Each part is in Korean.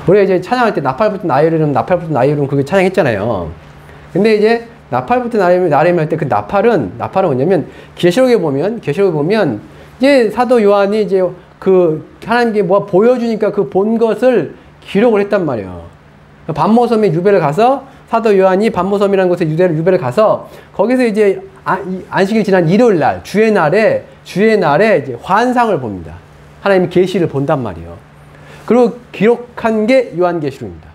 우리가 이제 찬양할 때 나팔부터 나이름, 나팔부터 나이름 그게 찬양했잖아요. 근데 이제 나팔부터 나이름 할 때 그 나팔은 뭐냐면 계시록에 보면 이제 사도 요한이 이제 그 하나님께 뭐 보여주니까 그 본 것을 기록을 했단 말이에요. 반모섬에 유배를 가서 사도 요한이 반모섬이라는 곳에 유배를 가서 거기서 이제 안식일 지난 일요일 날 주의 날에 이제 환상을 봅니다. 하나님이 계시를 본단 말이에요. 그리고 기록한 게 요한계시록입니다.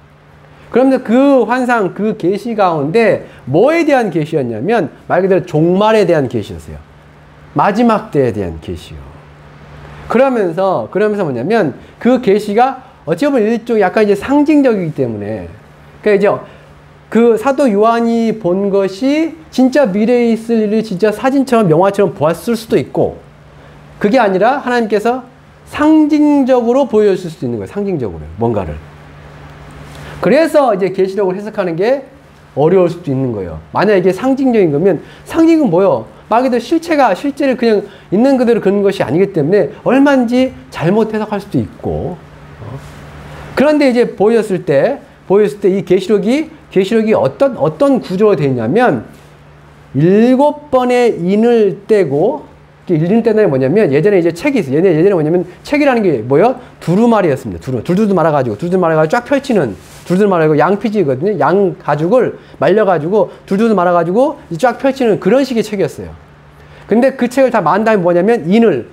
그러면서 그 환상, 그 계시 가운데 뭐에 대한 계시였냐면 말 그대로 종말에 대한 계시였어요. 마지막 때에 대한 계시요. 그러면서 뭐냐면 그 계시가 어찌 보면 일종 약간 이제 상징적이기 때문에 그러니까 이제 그 사도 요한이 본 것이 진짜 미래에 있을 일을 진짜 사진처럼 명화처럼 보았을 수도 있고 그게 아니라 하나님께서 상징적으로 보여줄 수도 있는 거예요. 상징적으로 뭔가를. 그래서 이제 계시록을 해석하는 게 어려울 수도 있는 거예요. 만약 이게 상징적인 거면 상징은 뭐요? 말 그대로 실제를 그냥 있는 그대로 그런 것이 아니기 때문에 얼마든지 잘못 해석할 수도 있고 그런데 이제 보였을 때 이 계시록이 어떤 구조로 되어 있냐면 7번의 인을 떼고 인을 떼는 게 뭐냐면 예전에 이제 책이 있어요. 예전에 뭐냐면 책이라는 게 뭐예요? 두루마리였습니다. 둘둘 말아가지고 쫙 펼치는 둘둘 말아가지고 양피지거든요. 양 가죽을 말려가지고 둘둘 말아가지고 쫙 펼치는 그런 식의 책이었어요. 근데 그 책을 다 만 다음에 뭐냐면 인을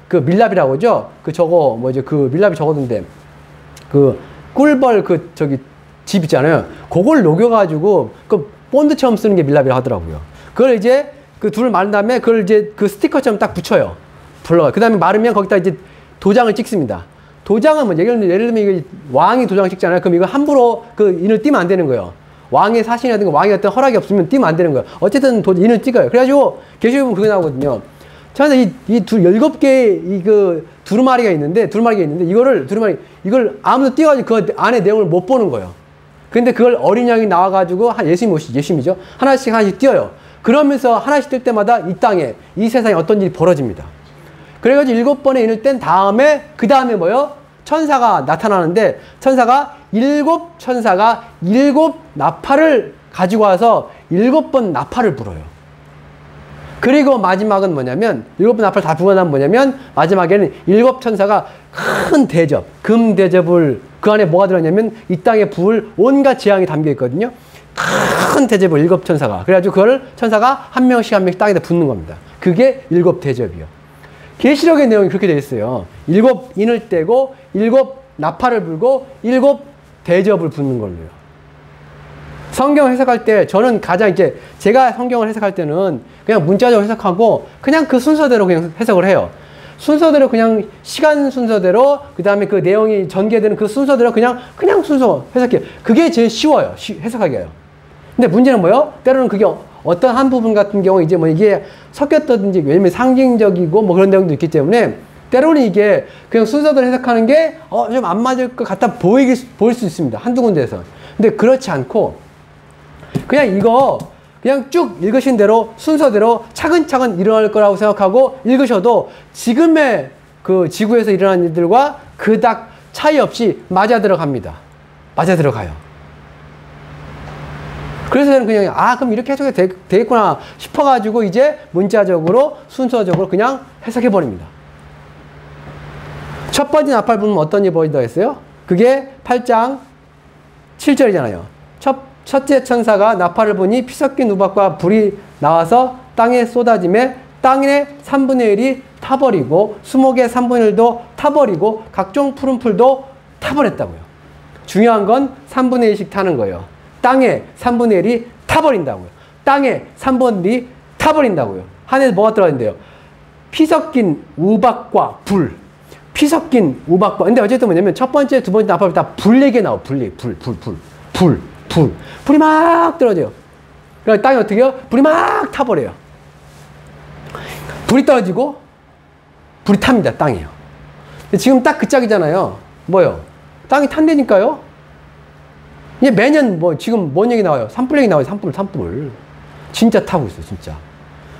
그 밀랍이라고 하죠. 그 밀랍이 저거던데 그 꿀벌 집 있잖아요. 그걸 녹여가지고 그 본드처럼 쓰는 게 밀랍이라고 하더라고요. 그걸 이제 그 둘을 마른 다음에 그걸 이제 그 스티커처럼 딱 붙여요. 그 다음에 마르면 거기다 이제 도장을 찍습니다. 도장은 뭐 예를 들면 이거 왕이 도장을 찍잖아요. 그럼 이거 함부로 그 인을 띄면 안 되는 거예요. 왕의 사신이라든가 왕의 어떤 허락이 없으면 띄면 안 되는 거예요. 어쨌든 인을 찍어요. 그래가지고 계시록에 보면 그게 나오거든요. 저한테 이 7개의 그 두루마리가 있는데 이걸 아무도 띄워가지고 그 안에 내용을 못 보는 거예요. 근데 그걸 어린 양이 나와가지고 예수님이죠. 하나씩 띄어요. 그러면서 하나씩 뜰 때마다 이 땅에, 이 세상에 어떤 일이 벌어집니다. 그래가지고 7번의 인을 뗀 다음에, 그 다음에 뭐요? 천사가 나타나는데, 천사가 7 나팔을 가지고 와서 7번 나팔을 불어요. 그리고 마지막은 뭐냐면, 7번 나팔 다 불고 나면 뭐냐면, 마지막에는 7천사가 큰 대접, 금 대접을, 그 안에 뭐가 들어있냐면, 이 땅에 부을 온갖 재앙이 담겨 있거든요. 큰 대접을 7천사가. 그래가지고 그걸 천사가 한 명씩 땅에다 붓는 겁니다. 그게 7대접이요. 계시록의 내용이 그렇게 되어 있어요. 7인을 떼고, 7나팔을 불고, 7대접을 붓는 걸로요. 성경 해석할 때 저는 제가 성경을 해석할 때는 그냥 문자적으로 해석하고 그냥 그 순서대로 그냥 해석을 해요. 순서대로 그냥 시간 순서대로 그 다음에 그 내용이 전개되는 그 순서대로 그냥 순서 해석해요. 그게 제일 쉬워요. 해석하기가요. 근데 문제는 뭐예요? 때로는 그게 어떤 한 부분 같은 경우 이제 뭐 이게 섞였다든지 왜냐면 상징적이고 뭐 그런 내용도 있기 때문에 때로는 이게 그냥 순서대로 해석하는 게 좀 안 맞을 것 같아 보일 수 있습니다. 한두 군데에서. 근데 그렇지 않고 그냥 쭉 읽으신 대로 순서대로 차근차근 일어날 거라고 생각하고 읽으셔도 지금의 그 지구에서 일어난 일들과 그닥 차이 없이 맞아 들어갑니다. 맞아 들어가요. 그래서 저는 그냥 그럼 이렇게 해석이 되겠구나 싶어가지고 이제 문자적으로 순서적으로 그냥 해석해버립니다. 첫 번째 나팔 불면 어떤 일이 벌어진다고 했어요? 그게 8장 7절이잖아요. 첫째 천사가 나팔을 부니 피 섞인 우박과 불이 나와서 땅에 쏟아짐에 땅의 3분의 1이 타버리고 수목의 3분의 1도 타버리고 각종 푸른 풀도 타버렸다고요. 중요한 건 3분의 1씩 타는 거예요. 땅에 3분의 1이 타버린다고요. 땅에 3분의 1이 타버린다고요. 하늘에서 뭐가 들어있는데요? 피 섞인 우박과 불. 피 섞인 우박과. 근데 어쨌든 뭐냐면 첫 번째, 두 번째 나팔 다 불 얘기가 나와. 불이 막 떨어져요. 그러니까 땅이 어떻게 해요? 불이 막 타버려요. 불이 떨어지고 불이 탑니다. 땅이요. 지금 딱 그 짝이잖아요. 뭐요? 땅이 탄다니까요. 이게 매년 지금 뭔 얘기 나와요? 산불 얘기 나와요. 산불. 진짜 타고 있어요. 진짜.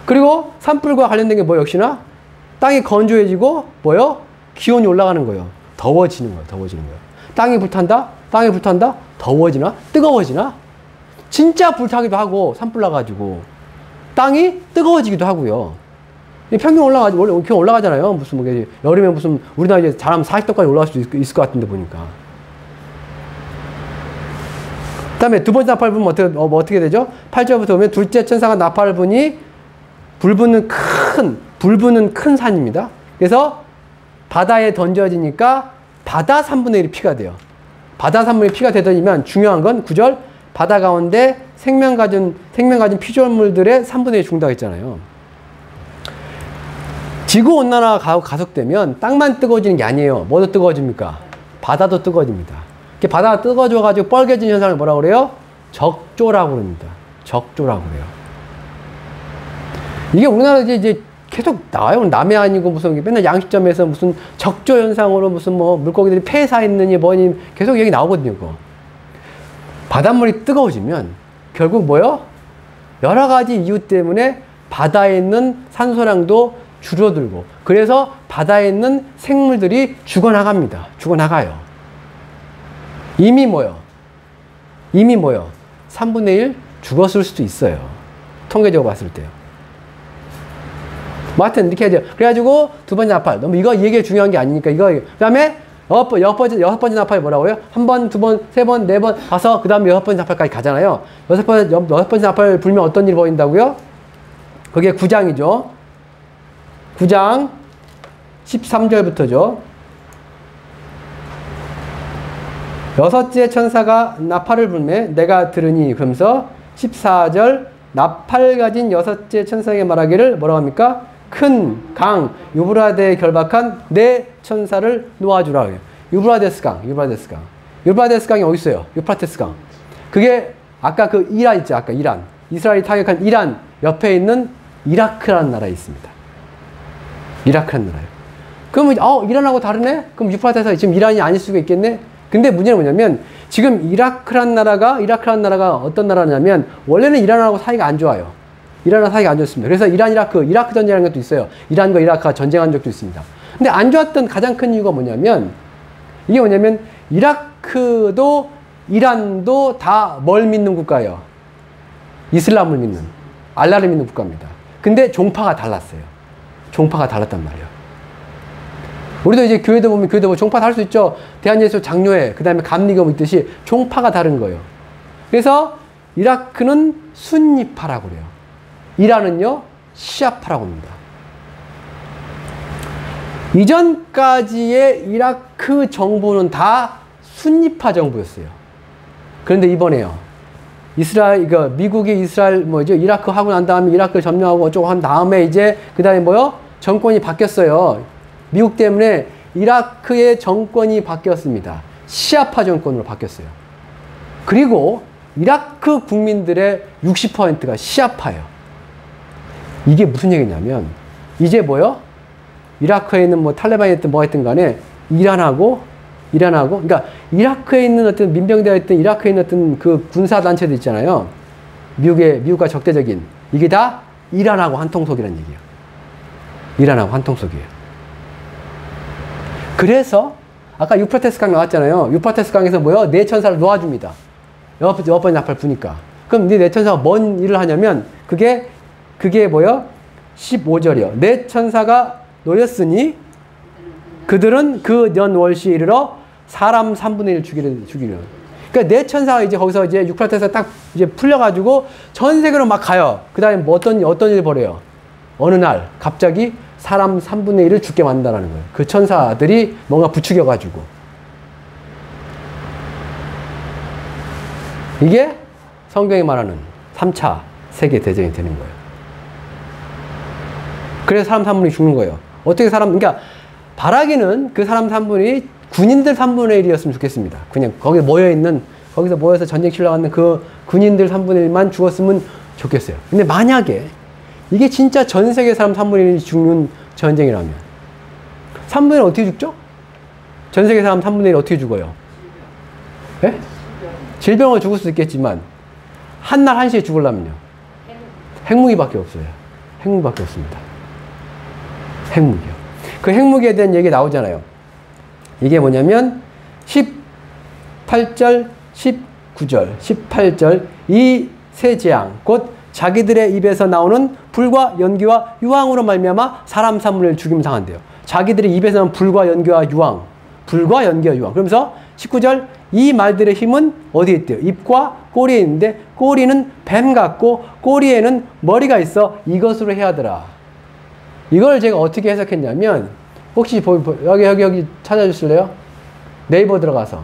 그리고 산불과 관련된 게 역시나 땅이 건조해지고 기온이 올라가는 거예요. 더워지는 거예요. 땅이 불탄다? 땅이 불탄다? 더워지나? 뜨거워지나? 진짜 불타기도 하고, 산불 나가지고. 땅이 뜨거워지기도 하고요. 평균 올라가잖아요. 무슨, 뭐, 여름에 무슨, 우리나라 이제 잘하면 40도까지 올라갈 수도 있을 것 같은데, 보니까. 그 다음에 두 번째 나팔 불면 어떻게 되죠? 8절부터 보면 둘째 천사가 나팔을 부니, 불 붙는 큰 산입니다. 그래서 바다에 던져지니까 바다 3분의 1이 피가 돼요. 바다 3분의 1이 피가 되더니만 중요한 건 9절, 바다 가운데 생명 가진 피조물들의 3분의 1이 죽는다고 했잖아요. 지구온난화가 가속되면 땅만 뜨거워지는 게 아니에요. 뭐도 뜨거워집니까? 바다도 뜨거워집니다. 바다가 뜨거워져가지고 뻘개진 현상을 뭐라고 그래요? 적조라고 그럽니다. 적조라고 그래요. 이게 우리나라에 이제 계속 나와요. 남해 아니고 무슨 맨날 양식점에서 무슨 적조 현상으로 무슨 뭐 물고기들이 폐사했느니 뭐니 계속 얘기 나오거든요. 그거. 바닷물이 뜨거워지면 결국 뭐요? 여러 가지 이유 때문에 바다에 있는 산소량도 줄어들고 그래서 바다에 있는 생물들이 죽어나갑니다. 죽어나가요. 이미 뭐요? 3분의 1 죽었을 수도 있어요. 통계적으로 봤을 때요. 뭐 하여튼 이렇게 해야죠. 그래가지고 두 번째 나팔. 너무 이거 얘기가 중요한 게 아니니까 이거. 그 다음에 여섯 번째 나팔이 뭐라고요? 한 번, 두 번, 세 번, 네 번 가서 그 다음에 여섯 번째 나팔까지 가잖아요. 여섯 번째 나팔 불면 어떤 일이 벌어진다고요? 그게 9장이죠. 9장 13절부터죠. 여섯째 천사가 나팔을 불매 내가 들으니 그러면서 14절 나팔 가진 여섯째 천사에게 말하기를 뭐라고 합니까? 큰 강 유브라데에 결박한 네 천사를 놓아주라. 유브라데스 강. 유브라데스 강이 어디 있어요? 유프라테스 강. 그게 아까 그 이란 있죠. 아까 이란. 이스라엘이 타격한 이란 옆에 있는 이라크라는 나라에 있습니다. 이라크라는 나라예요. 그럼 이란하고 다르네? 그럼 유프라테스가 지금 이란이 아닐 수가 있겠네? 근데 문제는 뭐냐면 지금 이라크라는 나라가 어떤 나라냐면 원래는 이란하고 사이가 안 좋아요. 이란하고 사이가 안 좋습니다. 그래서 이라크 전쟁이라는 것도 있어요. 이란과 이라크가 전쟁한 적도 있습니다. 근데 안 좋았던 가장 큰 이유가 뭐냐면 이게 뭐냐면 이라크도 이란도 다 뭘 믿는 국가예요? 이슬람을 믿는 알라를 믿는 국가입니다. 근데 종파가 달랐어요. 종파가 달랐단 말이에요. 우리도 이제 교회도 보면 종파 다를 수 있죠. 대한예수 장로회, 그 다음에 감리교 있듯이 종파가 다른 거예요. 그래서 이라크는 순니파라고 그래요. 이란은요, 시아파라고 합니다. 이전까지의 이라크 정부는 다 순니파 정부였어요. 그런데 이번에요. 미국이 이라크 하고 난 다음에 이라크를 점령하고 어쩌고 한 다음에 이제, 그 다음에 정권이 바뀌었어요. 미국 때문에 이라크의 정권이 바뀌었습니다. 시아파 정권으로 바뀌었어요. 그리고 이라크 국민들의 60%가 시아파예요. 이게 무슨 얘기냐면 이제 이라크에 있는 탈레반이 있든 뭐가 있든 간에 이란하고 그러니까 이라크에 있는 어떤 민병대가 있든 이라크에 있는 어떤 그 군사단체들 있잖아요. 미국과 적대적인 이게 다 이란하고 한통속이라는 얘기예요. 이란하고 한통속이에요. 그래서 아까 유프라테스 강 나왔잖아요. 유프라테스 강에서 네 천사를 놓아줍니다. 여섯 번째 나팔 부니까. 그럼 네 천사가 뭔 일을 하냐면 그게 15절이요. 네 천사가 놓였으니 그들은 그 연월시에 이르러 사람 3분의 1 죽이려. 그러니까 네 천사가 이제 거기서 이제 유프라테스가 딱 이제 풀려가지고 전 세계로 막 가요. 그 다음에 어떤 일을 벌여요. 어느 날 갑자기 사람 3분의 1을 죽게 만든다는 거예요. 그 천사들이 뭔가 부추겨가지고. 이게 성경이 말하는 3차 세계대전이 되는 거예요. 그래서 사람 3분의 1이 죽는 거예요. 어떻게 그러니까 바라기는 그 사람 3분의 1이 군인들 3분의 1이었으면 좋겠습니다. 그냥 거기서 모여서 전쟁 치려고 하는 그 군인들 3분의 1만 죽었으면 좋겠어요. 근데 만약에 이게 진짜 전 세계 사람 3분의 1이 죽는 전쟁이라면 3분의 1은 어떻게 죽죠? 전 세계 사람 3분의 1이 어떻게 죽어요? 예? 질병으로 죽을 수도 있겠지만 한날 한시에 죽으려면요. 핵무기밖에 없어요. 핵무기밖에 없습니다. 핵무기요. 그 핵무기에 대한 얘기 나오잖아요. 이게 뭐냐면 18절, 19절, 18절 이 세 재앙 곧 자기들의 입에서 나오는 불과 연기와 유황으로 말미암아 사람 사물을 죽이면 상한대요. 자기들의 입에서 나오는 불과 연기와 유황, 불과 연기와 유황. 그러면서 19절 이 말들의 힘은 어디에 있대요? 입과 꼬리에 있는데 꼬리는 뱀 같고 꼬리에는 머리가 있어 이것으로 해야더라. 이걸 제가 어떻게 해석했냐면 혹시 여기 찾아주실래요? 네이버 들어가서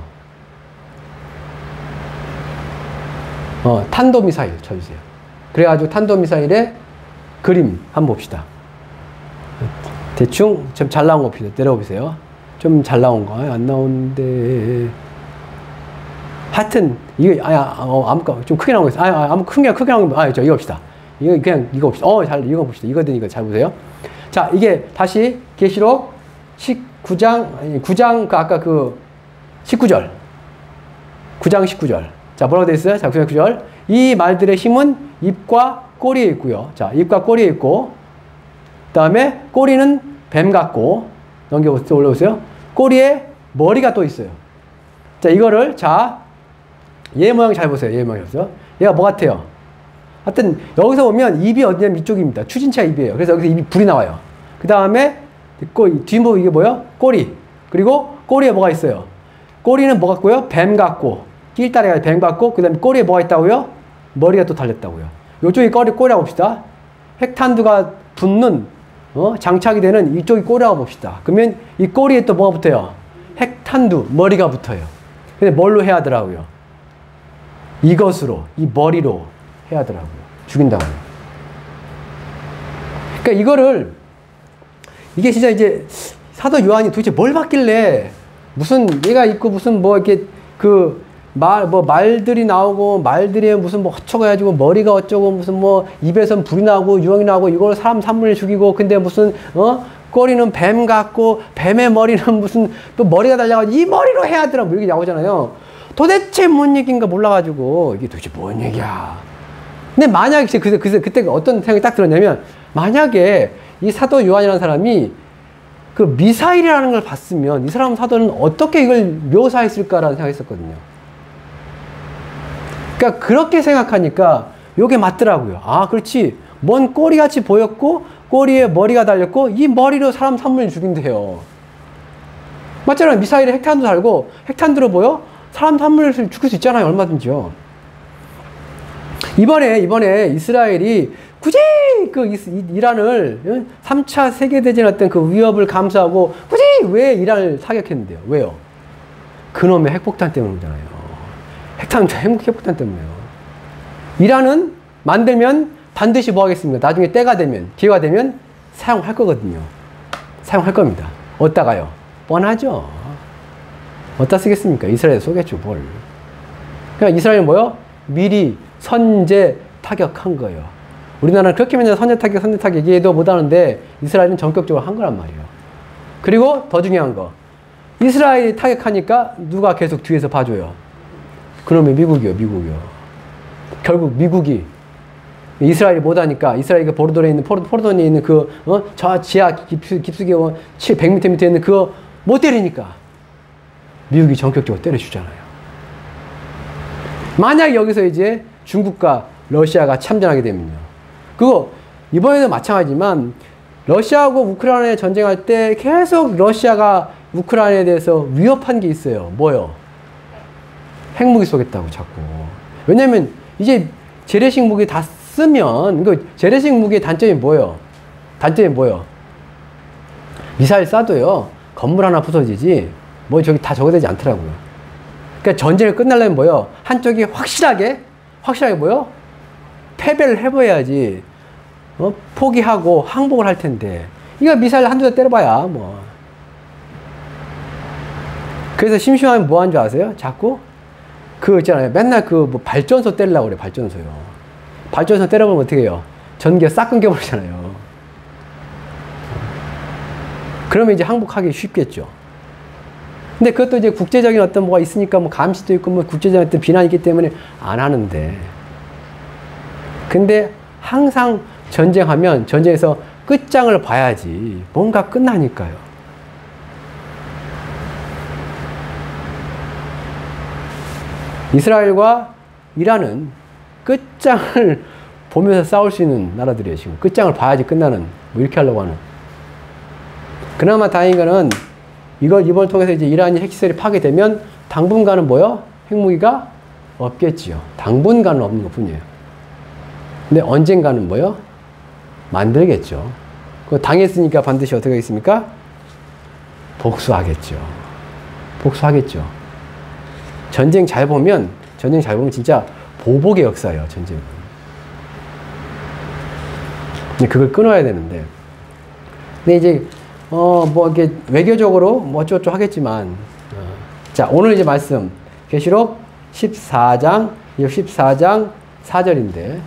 탄도미사일 쳐주세요. 그래가지고 탄도미사일의 그림 한번 봅시다. 대충 좀 잘 나온 거 봅시다. 내려보세요. 좀 잘 나온 거. 안 나오는데. 하여튼, 이거, 아무까, 좀 크게 나온 거 있어요. 크게 나온 거, 이거 봅시다. 이거 봅시다. 이거 봅시다. 이거 잘 보세요. 자, 이게 다시 계시록 9장, 아까 19절. 9장 19절. 자, 뭐라고 되어 있어요? 자, 9장 19절. 이 말들의 힘은 입과 꼬리에 있고요. 자, 입과 꼬리에 있고, 그 다음에 꼬리는 뱀 같고, 올려보세요. 꼬리에 머리가 또 있어요. 자, 이거를, 얘 모양 잘 보세요. 얘 모양 보세요. 얘가 뭐 같아요? 하여튼, 여기서 보면 입이 어디냐면 이쪽입니다. 추진체가 입이에요. 그래서 여기서 입이 불이 나와요. 그 다음에, 뒷모습 이게 뭐예요? 꼬리. 그리고 꼬리에 뭐가 있어요? 꼬리는 뭐 같고요? 뱀 같고, 낄다리가 뱀 같고, 그 다음에 꼬리에 뭐가 있다고요? 머리가 또 달렸다고요. 요쪽이 꼬리라고 봅시다. 핵탄두가 붙는, 장착이 되는 이쪽이 꼬리라고 봅시다. 그러면 이 꼬리에 또 뭐가 붙어요? 핵탄두, 머리가 붙어요. 근데 뭘로 해야 하더라고요? 이것으로, 이 머리로 해야 하더라고요. 죽인다고요. 그러니까 이게 진짜 이제 사도 요한이 도대체 뭘 봤길래 무슨 얘가 있고 무슨 뭐 이렇게 말들이 나오고 말들이 무슨 뭐 허쳐가지고 머리가 어쩌고 무슨 뭐 입에선 불이 나고 유황이 나고 이걸 사람 산물을 죽이고 근데 무슨 꼬리는 뱀 같고 뱀의 머리는 무슨 또 머리가 달려가지고 이 머리로 해야 하더라고 이렇게 나오잖아요. 도대체 뭔 얘기인가 몰라가지고 이게 도대체 뭔 얘기야. 근데 만약에 그때 어떤 생각이 딱 들었냐면 만약에 이 사도 요한이라는 사람이 그 미사일이라는 걸 봤으면 이 사람 사도는 어떻게 이걸 묘사했을까라는 생각이 있었거든요. 그러니까 그렇게 생각하니까 요게 맞더라고요. 아, 그렇지. 뭔 꼬리같이 보였고 꼬리에 머리가 달렸고 이 머리로 사람 산물을 죽인대요. 맞잖아요. 미사일에 핵탄두 달고 핵탄두로 보여? 사람 산물을 죽일 수 있잖아요. 얼마든지요. 이번에 이스라엘이 굳이 이란을 3차 세계대전 어떤 그 위협을 감수하고 굳이 왜 이란을 사격했는데요? 왜요? 그놈의 핵폭탄 때문이잖아요. 핵폭탄 때문에요. 이란은 만들면 반드시 뭐 하겠습니까? 나중에 때가 되면, 기회가 되면 사용할 거거든요. 사용할 겁니다. 어디다가요? 뻔하죠. 어디다 쓰겠습니까? 이스라엘에 쏘겠죠, 뭘. 그러니까 이스라엘은 뭐요? 미리 선제 타격한 거예요. 우리나라는 그렇게 맨날 선제 타격 얘기해도 못하는데 이스라엘은 전격적으로 한 거란 말이에요. 그리고 더 중요한 거. 이스라엘이 타격하니까 누가 계속 뒤에서 봐줘요? 그놈의 미국이요. 결국 미국이 이스라엘이 못하니까 이스라엘이 포르돈에 있는 저 지하 깊숙이 100m 밑에 있는 그거 못 때리니까 미국이 전격적으로 때려주잖아요. 만약 여기서 이제 중국과 러시아가 참전하게 되면요. 그거 이번에도 마찬가지지만 러시아하고 우크라이나에 전쟁할 때 계속 러시아가 우크라이나에 대해서 위협한 게 있어요. 뭐요? 핵무기 쏘겠다고 자꾸. 왜냐면 이제 재래식 무기 다 쓰면 재래식 무기의 단점이 뭐예요? 미사일 쏴도요. 건물 하나 부서지지 뭐 저기 다 저거 되지 않더라고요. 그러니까 전쟁을 끝나려면 뭐예요? 한쪽이 확실하게 뭐예요? 패배를 해봐야지 포기하고 항복을 할 텐데 이거 미사일 한두 대 때려봐야 뭐. 그래서 심심하면 뭐 하는 줄 아세요? 자꾸 있잖아요. 맨날 뭐 발전소 때리려고 그래, 발전소요. 발전소 때려보면 어떻게 해요? 전기가 싹 끊겨버리잖아요. 그러면 이제 항복하기 쉽겠죠. 근데 그것도 이제 국제적인 어떤 뭐가 있으니까 뭐 감시도 있고 뭐 국제적인 어떤 비난이 있기 때문에 안 하는데. 근데 항상 전쟁하면 전쟁에서 끝장을 봐야지 뭔가 끝나니까요. 이스라엘과 이란은 끝장을 보면서 싸울 수 있는 나라들이에요. 지금 끝장을 봐야지 끝나는, 뭐 이렇게 하려고 하는. 그나마 다행인 거는 이걸 통해서 이제 이란이 핵시설이 파괴되면 당분간은 뭐요? 핵무기가 없겠지요. 당분간은 없는 것 뿐이에요. 근데 언젠가는 뭐요? 만들겠죠. 그거 당했으니까 반드시 어떻게 하겠습니까? 복수하겠죠. 복수하겠죠. 전쟁 잘 보면 진짜 보복의 역사예요, 전쟁은. 근데 그걸 끊어야 되는데. 근데 이제, 뭐, 이렇게 외교적으로 뭐 어쩌고저쩌고 하겠지만, 자, 오늘 이제 말씀, 계시록 14장 4절인데,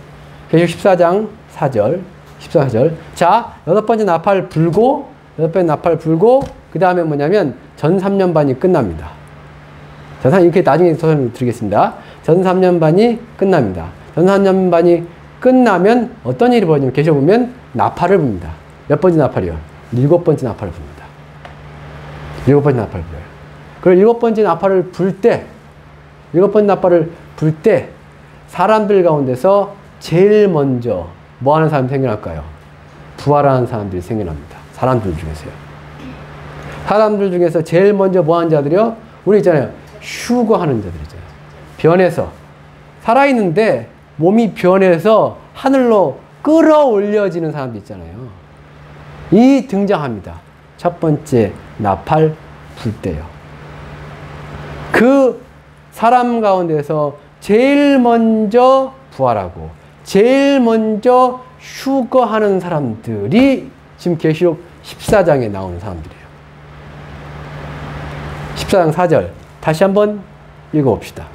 계시록 14장 14절. 자, 여덟 번째 나팔 불고, 그 다음에 뭐냐면, 전 3년반이 끝납니다. 이렇게 나중에 설명드리겠습니다. 전 3년반이 끝납니다. 전 3년반이 끝나면 어떤 일이 벌어지냐면, 계시록 보면 나팔을 붑니다. 몇 번째 나팔이요? 7번째 나팔을 붑니다. 7번째 나팔을 불어요. 그리고 7번째 나팔을 불 때, 사람들 가운데서 제일 먼저 뭐 하는 사람이 생겨날까요? 부활하는 사람들이 생겨납니다. 사람들 중에서요. 사람들 중에서 제일 먼저 뭐 하는 자들이요? 우리 있잖아요. 휴거하는 자들 있잖아요. 변해서. 살아있는데 몸이 변해서 하늘로 끌어올려지는 사람들 있잖아요. 이 등장합니다. 첫 번째 나팔 불 때요. 그 사람 가운데서 제일 먼저 부활하고 제일 먼저 휴거하는 사람들이 지금 계시록 14장에 나오는 사람들이에요. 14장 4절 다시 한번 읽어봅시다.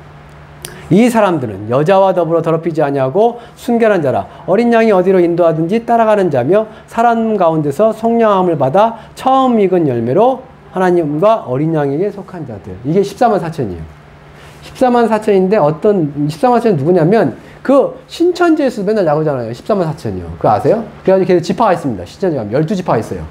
이 사람들은 여자와 더불어 더럽히지 아니하고 순결한 자라, 어린 양이 어디로 인도하든지 따라가는 자며 사람 가운데서 속량함을 받아 처음 익은 열매로 하나님과 어린 양에게 속한 자들. 이게 14만 4천이에요. 14만 4천인데 14만 4천이 누구냐면 그 신천지에서 맨날 나오잖아요. 14만 4천이요. 그거 아세요? 그래가지고 걔들 지파가 있습니다. 신천지 가면 12지파가 있어요.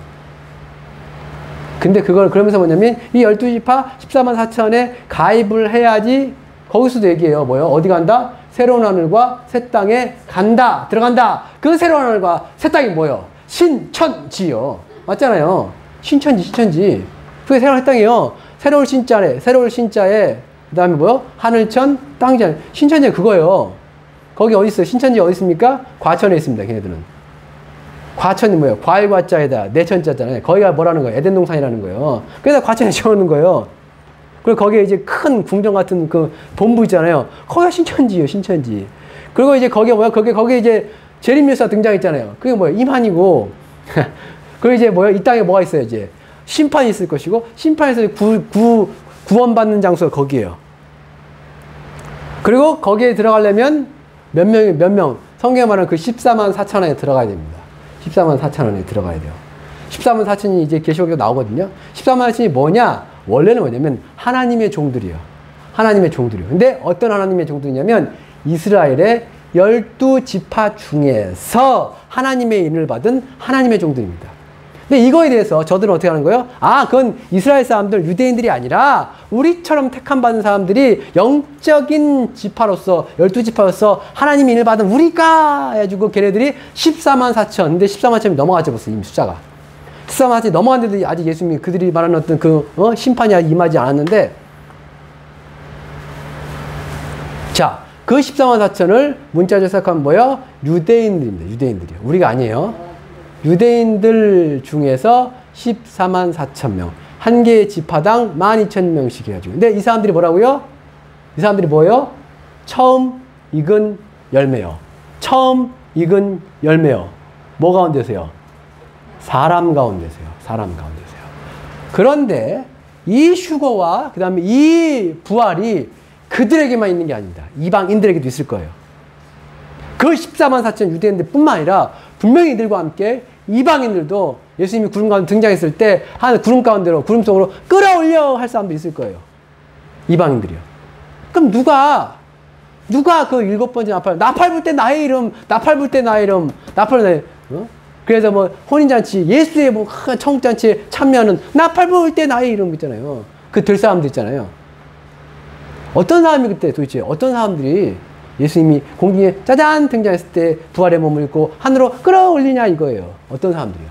근데 그러면서 뭐냐면 이 12지파 14만 4천에 가입을 해야지. 거기서도 얘기해요. 뭐요? 어디 간다? 새로운 하늘과 새 땅에 간다. 들어간다. 그 새로운 하늘과 새 땅이 뭐요? 신천지요. 맞잖아요. 신천지. 그게 새로운 땅이에요. 새로운 신자에 그 다음에 뭐요? 하늘천, 땅천. 신천지는 그거예요. 거기 어디 있어요? 신천지 어디 있습니까? 과천에 있습니다. 걔네들은. 과천이 뭐예요? 과일과자에다 내천자잖아요. 거기가 뭐라는 거예요? 에덴 동산이라는 거예요. 그래서 과천에 지어놓는 거예요. 그리고 거기에 이제 큰 궁정 같은 그 본부 있잖아요. 거기가 신천지예요, 신천지. 그리고 이제 거기에 뭐야? 거기에 이제 재림밀사 등장했잖아요. 그게 뭐예요? 임한이고. 그리고 이제 뭐예요? 이 땅에 뭐가 있어요, 이제? 심판이 있을 것이고, 심판에서 구원받는 장소가 거기에요. 그리고 거기에 들어가려면 몇 명, 성경에 말하는 그 14만 4천 원에 들어가야 됩니다. 14만 4천 원에 들어가야 돼요. 14만 4천이 이제 계시록에 나오거든요. 14만 4천이 뭐냐? 원래는 뭐냐면 하나님의 종들이에요. 하나님의 종들이에요. 근데 어떤 하나님의 종들이냐면 이스라엘의 12지파 중에서 하나님의 인을 받은 하나님의 종들입니다. 근데 이거에 대해서 저들은 어떻게 하는 거예요? 그건 이스라엘 사람들, 유대인들이 아니라 우리처럼 택함 받은 사람들이 영적인 지파로서 12지파로서 하나님의 인을 받은 우리가 해가지고 걔네들이 14만 4천. 근데 14만 4천이 넘어가죠 벌써 이미 숫자가. 14만 4천이 넘어갔는데도 아직 예수님이 그들이 말하는 어떤 심판이 아직 임하지 않았는데, 자, 그 14만 4천을 문자적으로 생각하면 뭐예요? 유대인들입니다. 유대인들이요. 우리가 아니에요. 유대인들 중에서 14만 4천 명. 한 개의 지파당 12,000명씩 해가지고. 근데 이 사람들이 뭐라고요? 이 사람들이 뭐예요? 처음 익은 열매요. 처음 익은 열매요. 뭐 가운데서요? 사람 가운데서요. 사람 가운데서요. 그런데 이 휴거와 그 다음에 이 부활이 그들에게만 있는 게 아닙니다. 이방인들에게도 있을 거예요. 그 14만 4천 유대인들 뿐만 아니라 분명히 이들과 함께 이방인들도 예수님이 구름 가운데 등장했을 때 한 구름 가운데로 구름 속으로 끌어올려 할 사람도 있을 거예요. 이방인들이요. 그럼 누가 그 7번째 나팔 불 때 나의 이름, 나팔 불 때 나의 이름, 나팔 나의 그래서 뭐 혼인잔치, 예수의 뭐 청국잔치에 참여하는 나팔 불 때 나의 이름 있잖아요. 그 들 사람들 있잖아요. 어떤 사람이 그때 도대체 어떤 사람들이 예수님이 공중에 짜잔 등장했을 때 부활의 몸을 입고 하늘로 끌어올리냐 이거예요. 어떤 사람들이요?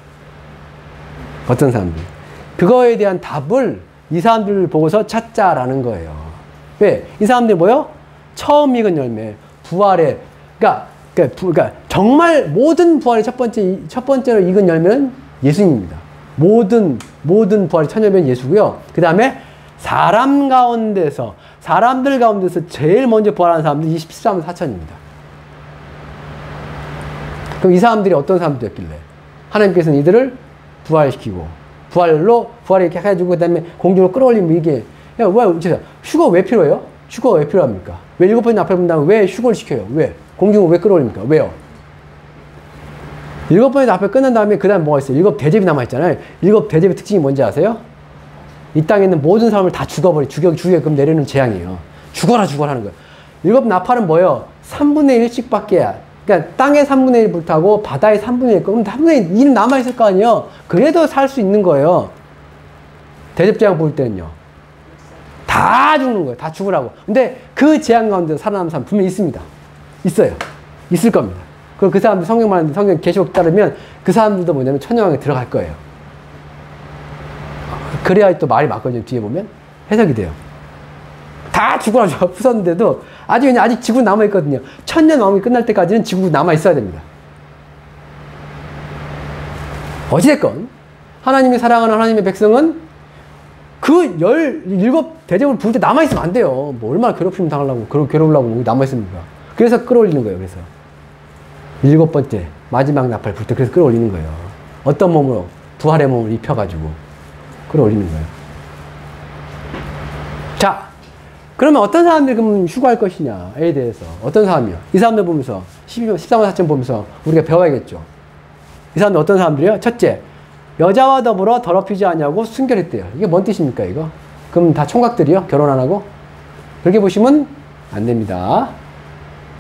어떤 사람들? 그거에 대한 답을 이 사람들을 보고서 찾자라는 거예요. 왜? 이 사람들이 뭐요? 처음 익은 열매, 부활의, 그러니까 정말 모든 부활의 첫 번째로 익은 열매는 예수님입니다. 모든 부활의 첫 열매는 예수고요. 그 다음에 사람들 가운데서 제일 먼저 부활하는 사람들이 13만 4천입니다. 그럼 이 사람들이 어떤 사람들이었길래? 하나님께서는 이들을 부활시키고, 부활이 이렇게 해가지고, 그 다음에 공중으로 끌어올리면 이게, 야, 휴거 왜 필요해요? 휴거가 왜 필요합니까? 왜 7번 앞에 본 다음에 왜 휴거를 시켜요? 왜? 공중을 왜 끌어올립니까? 왜요? 7번에서 앞에 끝난 다음에 그 다음에 뭐가 있어요? 7대접이 남아있잖아요. 7대접의 특징이 뭔지 아세요? 이 땅에 있는 모든 사람을 다 죽여게끔 내리는 재앙이에요. 죽어라 하는 거예요. 7 나팔은 뭐예요? 3분의 1씩 밖에, 그러니까 땅의 3분의 1 불타고 바다의 3분의 1, 그럼 3분의 1은 남아있을 거 아니에요? 그래도 살 수 있는 거예요. 대접재앙 볼 때는요. 다 죽는 거예요. 다 죽으라고. 근데 그 재앙 가운데 살아남은 사람 분명히 있습니다. 있어요. 있을 겁니다. 그리고 그 사람들 성경 말하는데 성경 계시록 따르면 그 사람들도 뭐냐면 천년왕에 들어갈 거예요. 그래야 또 말이 맞거든요. 뒤에 보면 해석이 돼요. 다 죽어라 부쉈는데도 아직 지구 남아있거든요. 천년 왕이 끝날 때까지는 지구 남아있어야 됩니다. 어찌됐건 하나님이 사랑하는 하나님의 백성은 그 17대접을 부을 때 남아있으면 안 돼요. 뭐 얼마나 괴롭힘 당하려고 괴로우려고 남아있습니까? 그래서 끌어올리는 거예요. 그래서 7번째 마지막 나팔 불 때 그래서 끌어올리는 거예요. 어떤 몸으로? 부활의 몸을 입혀가지고 끌어올리는 거예요. 자, 그러면 어떤 사람들이 그럼 휴거할 것이냐에 대해서 어떤 사람이요? 이 사람들 보면서 14만 4천 보면서 우리가 배워야겠죠. 이 사람들 어떤 사람들이요? 첫째, 여자와 더불어 더럽히지 않냐고 순결했대요. 이게 뭔 뜻입니까 이거? 그럼 다 총각들이요? 결혼 안 하고? 그렇게 보시면 안 됩니다.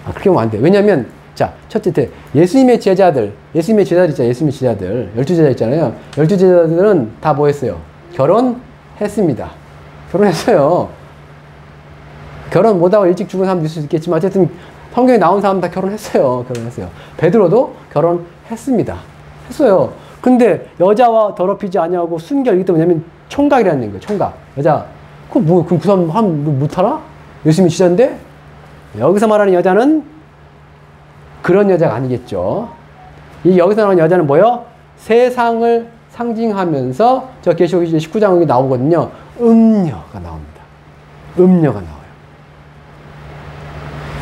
그렇게 보면 안 돼요. 왜냐면 자, 첫째, 예수님의 제자들 있잖아요. 예수님의 제자들 12제자 있잖아요. 12제자들은 다 뭐 했어요? 결혼했습니다. 결혼했어요. 결혼 못하고 일찍 죽은 사람도 있을 수 있겠지만 어쨌든 성경에 나온 사람 다 결혼했어요. 베드로도 결혼했습니다. 했어요. 근데 여자와 더럽히지 아니하고 순결, 이게 또 뭐냐면 총각이라는 얘기예요. 총각. 여자. 그럼 그 사람 하면 못하나? 예수님이 지자인데? 여기서 말하는 여자는 그런 여자가 아니겠죠. 여기서 나오는 여자는 뭐요? 세상을 상징하면서 저 계시록 19장에 나오거든요. 음녀가 나옵니다. 음녀가 나와요.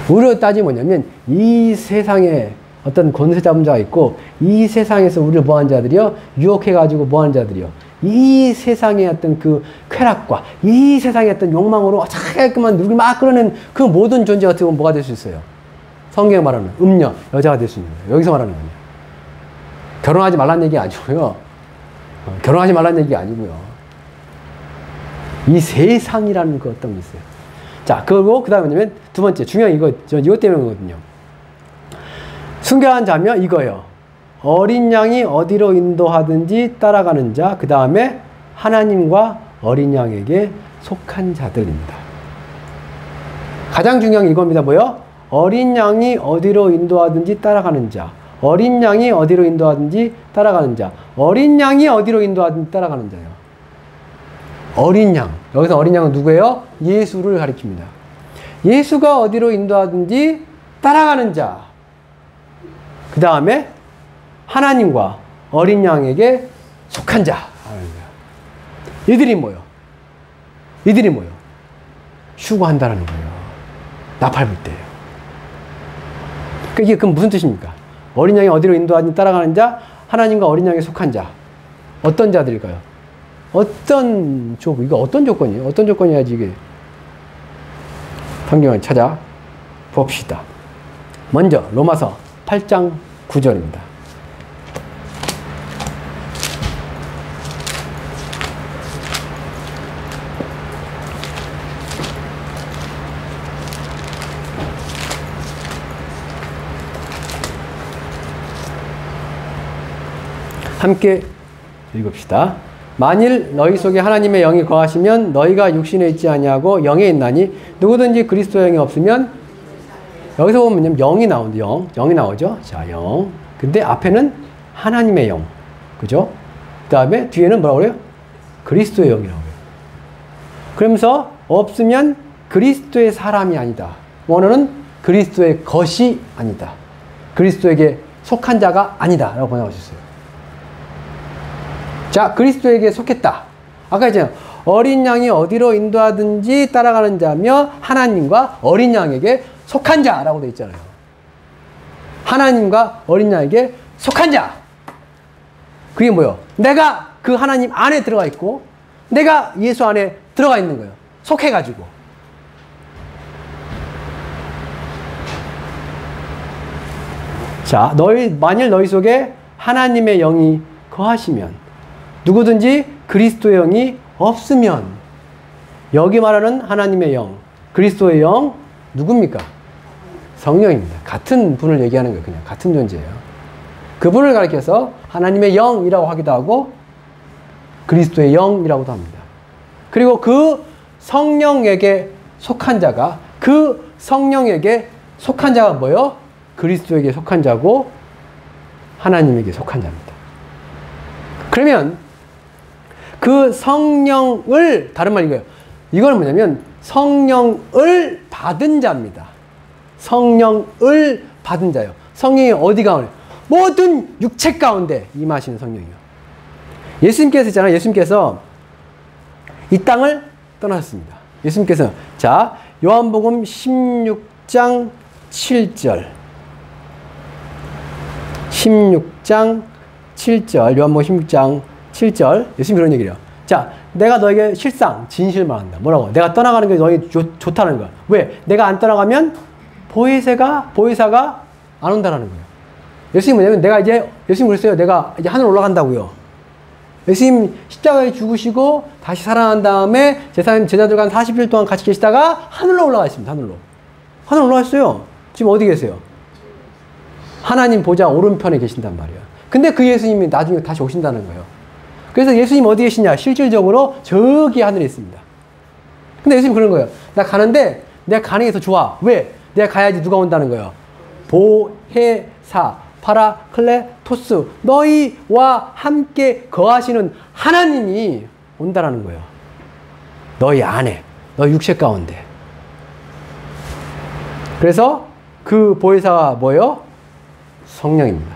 우리로 따지면 뭐냐면 이 세상에 어떤 권세 잡은 자가 있고 이 세상에서 우리를 뭐하는 자들이요? 유혹해가지고 뭐하는 자들이요? 이 세상의 어떤 그 쾌락과 이 세상의 어떤 욕망으로 자꾸만 누굴 막 끌어낸 그 모든 존재 어떻게 보면 뭐가 될 수 있어요? 성경에 말하는 음녀, 여자가 될 수 있는 거예요. 여기서 말하는 거예요. 결혼하지 말라는 얘기 아니고요. 결혼하지 말라는 얘기 아니고요. 이 세상이라는 그 어떤 게 있어요. 자, 그리고 그 다음에 뭐냐면 두 번째, 중요한 이것 때문이거든요. 순결한 자며 이거예요. 어린 양이 어디로 인도하든지 따라가는 자, 그 다음에 하나님과 어린 양에게 속한 자들입니다. 가장 중요한 이겁니다. 뭐요? 어린 양이 어디로 인도하든지 따라가는 자. 어린 양이 어디로 인도하든지 따라가는 자. 어린 양이 어디로 인도하든지 따라가는 자예요. 어린 양. 여기서 어린 양은 누구예요? 예수를 가리킵니다. 예수가 어디로 인도하든지 따라가는 자. 그 다음에 하나님과 어린 양에게 속한 자. 이들이 뭐요? 휴거한다는 거예요. 나팔 불 때예요. 이게 그럼 무슨 뜻입니까? 어린 양이 어디로 인도하든지 따라가는 자, 하나님과 어린 양에 속한 자. 어떤 자들일까요? 이거 어떤 조건이에요? 어떤 조건이어야지 이게 성경을 찾아 봅시다. 먼저 로마서 8장 9절입니다. 함께 읽읍시다. 만일 너희 속에 하나님의 영이 거하시면 너희가 육신에 있지 아니하고 영에 있나니 누구든지 그리스도 영이 없으면 여기서 보면 영이 나오는데 영이 나오죠. 자, 영. 근데 앞에는 하나님의 영. 그죠? 그 다음에 뒤에는 뭐라고 그래요? 그리스도의 영이라고 해요. 그러면서 없으면 그리스도의 사람이 아니다. 원어는 그리스도의 것이 아니다. 그리스도에게 속한 자가 아니다. 라고 번역할 수 있어요. 자, 그리스도에게 속했다. 아까 했잖아요. 어린 양이 어디로 인도하든지 따라가는 자며 하나님과 어린 양에게 속한 자라고 되어 있잖아요. 하나님과 어린 양에게 속한 자. 그게 뭐예요? 내가 그 하나님 안에 들어가 있고 내가 예수 안에 들어가 있는 거예요. 속해가지고. 자, 만일 너희 속에 하나님의 영이 거하시면 누구든지 그리스도의 영이 없으면 여기 말하는 하나님의 영, 그리스도의 영 누굽니까? 성령입니다. 같은 분을 얘기하는 거예요. 그냥 같은 존재예요. 그분을 가리켜서 하나님의 영이라고 하기도 하고 그리스도의 영이라고도 합니다. 그리고 그 성령에게 속한 자가 뭐예요? 그리스도에게 속한 자고 하나님에게 속한 자입니다. 그러면 그 성령을 다른 말 이거예요. 이건 뭐냐면 성령을 받은 자입니다. 성령을 받은 자예요. 성령이 어디 가운데? 모든 육체 가운데 임하시는 성령이요. 예수님께서 있잖아요. 예수님께서 이 땅을 떠나셨습니다. 예수님께서 자 요한복음 16장 7절 16장 7절 요한복음 16장 7절 예수님이 그런 얘기를 해요. 자 내가 너에게 실상 진실 말한다. 뭐라고? 내가 떠나가는 게 너에게 좋다는 거야. 왜? 내가 안 떠나가면 보혜사가 안 온다라는 거예요. 예수님이 뭐냐면 내가 이제 예수님 그랬어요. 내가 이제 하늘 올라간다고요. 예수님 십자가에 죽으시고 다시 살아난 다음에 제자들과 40일 동안 같이 계시다가 하늘로 올라가셨습니다. 하늘 올라갔어요. 지금 어디 계세요? 하나님 보좌 오른편에 계신단 말이에요. 근데 그 예수님이 나중에 다시 오신다는 거예요. 그래서 예수님 어디 계시냐? 실질적으로 저기 하늘에 있습니다. 근데 예수님 그런 거예요. 나 가는데 내가 가는 게 더 좋아. 왜? 내가 가야지 누가 온다는 거예요. 보혜사 파라클레토스 너희와 함께 거하시는 하나님이 온다라는 거예요. 너희 안에 너희 육체 가운데. 그래서 그 보혜사가 뭐예요? 성령입니다.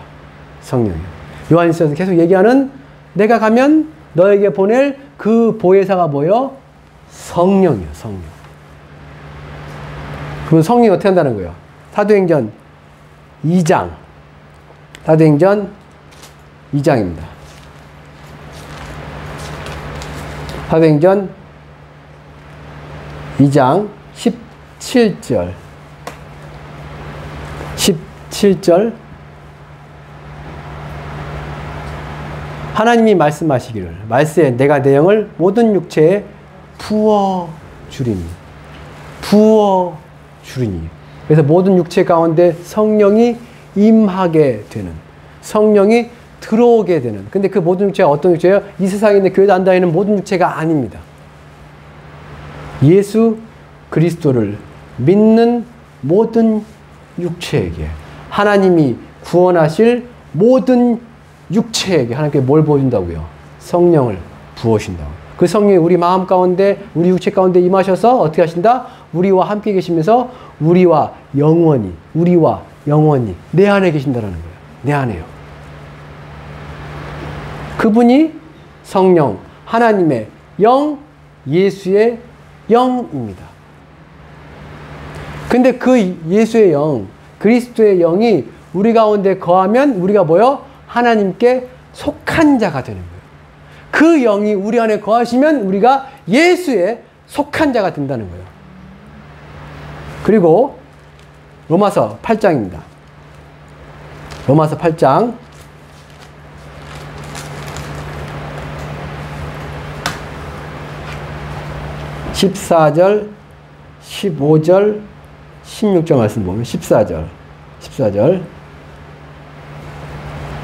성령이요. 요한일서에서 계속 얘기하는 내가 가면 너에게 보낼 그 보혜사가 뭐예요? 성령이요. 성령. 그럼 성령이 어떻게 한다는 거예요? 사도행전 2장 사도행전 2장입니다. 사도행전 2장 17절 17절 하나님이 말씀하시기를 말세에 내가 내 영을 모든 육체에 부어주리니 그래서 모든 육체 가운데 성령이 임하게 되는 성령이 들어오게 되는 근데 그 모든 육체가 어떤 육체예요? 이 세상에 있는 교회도 안 다니는 모든 육체가 아닙니다. 예수 그리스도를 믿는 모든 육체에게 하나님이 구원하실 모든 육체에게 하나님께 뭘 부어준다고요? 성령을 부어주신다고. 그 성령이 우리 마음 가운데 우리 육체 가운데 임하셔서 어떻게 하신다? 우리와 함께 계시면서 우리와 영원히 내 안에 계신다라는 거예요. 내 안에요. 그분이 성령 하나님의 영 예수의 영입니다. 근데 그 예수의 영 그리스도의 영이 우리 가운데 거하면 우리가 뭐요? 하나님께 속한 자가 되는 거예요. 그 영이 우리 안에 거하시면 우리가 예수의 속한 자가 된다는 거예요. 그리고 로마서 8장입니다. 로마서 8장 14절 15절 16절 말씀 보면 14절